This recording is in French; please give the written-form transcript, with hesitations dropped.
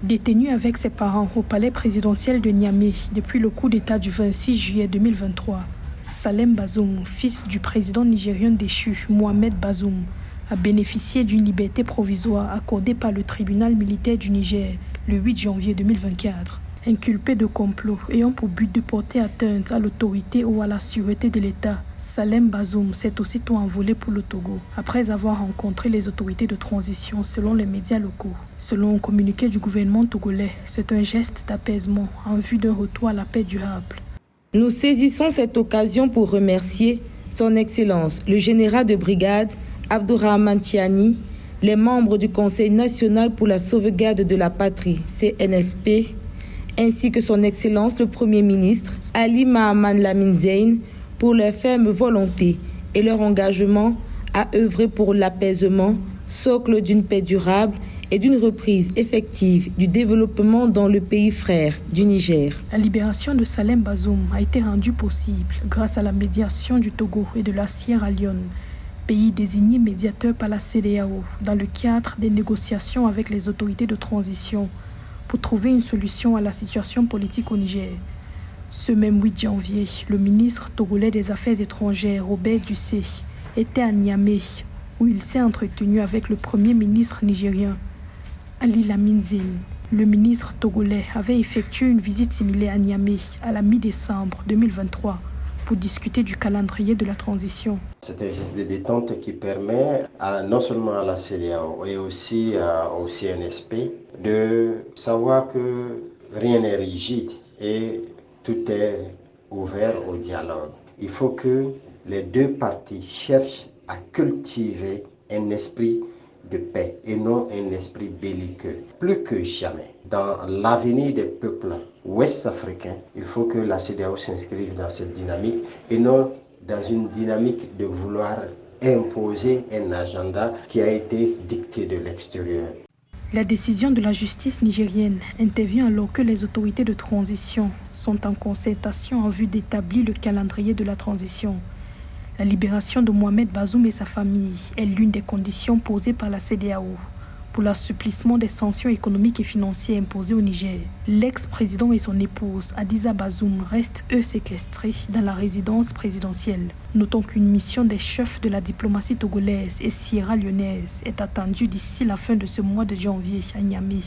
Détenu avec ses parents au palais présidentiel de Niamey depuis le coup d'État du 26 juillet 2023, Salem Bazoum, fils du président nigérien déchu Mohamed Bazoum, a bénéficié d'une liberté provisoire accordée par le tribunal militaire du Niger le 8 janvier 2024. Inculpé de complot ayant pour but de porter atteinte à l'autorité ou à la sûreté de l'État, Salem Bazoum s'est aussitôt envolé pour le Togo après avoir rencontré les autorités de transition selon les médias locaux. Selon un communiqué du gouvernement togolais, c'est un geste d'apaisement en vue d'un retour à la paix durable. Nous saisissons cette occasion pour remercier Son Excellence, le général de brigade Abdourahmane Tiani, les membres du Conseil national pour la sauvegarde de la patrie, CNSP, ainsi que Son Excellence le Premier ministre Ali Mahaman Lamine Zein pour leur ferme volonté et leur engagement à œuvrer pour l'apaisement, socle d'une paix durable et d'une reprise effective du développement dans le pays frère du Niger. La libération de Salem Bazoum a été rendue possible grâce à la médiation du Togo et de la Sierra Leone, pays désigné médiateur par la CEDEAO dans le cadre des négociations avec les autorités de transition pour trouver une solution à la situation politique au Niger. Ce même 8 janvier, le ministre togolais des Affaires étrangères, Robert Dussé, était à Niamey, où il s'est entretenu avec le premier ministre nigérien, Ali Lamine Zein. Le ministre togolais avait effectué une visite similaire à Niamey à la mi-décembre 2023 pour discuter du calendrier de la transition. C'est un geste de détente qui permet non seulement à la CEDEAO et aussi au CNSP de savoir que rien n'est rigide et tout est ouvert au dialogue. Il faut que les deux parties cherchent à cultiver un esprit de paix et non un esprit belliqueux. Plus que jamais, dans l'avenir des peuples ouest-africains, il faut que la CEDEAO s'inscrive dans cette dynamique et non dans une dynamique de vouloir imposer un agenda qui a été dicté de l'extérieur. La décision de la justice nigérienne intervient alors que les autorités de transition sont en concertation en vue d'établir le calendrier de la transition. La libération de Mohamed Bazoum et sa famille est l'une des conditions posées par la CEDEAO pour l'assouplissement des sanctions économiques et financières imposées au Niger. L'ex-président et son épouse, Hadiza Bazoum, restent eux séquestrés dans la résidence présidentielle. Notons qu'une mission des chefs de la diplomatie togolaise et sierra-lyonnaise est attendue d'ici la fin de ce mois de janvier à Niamey.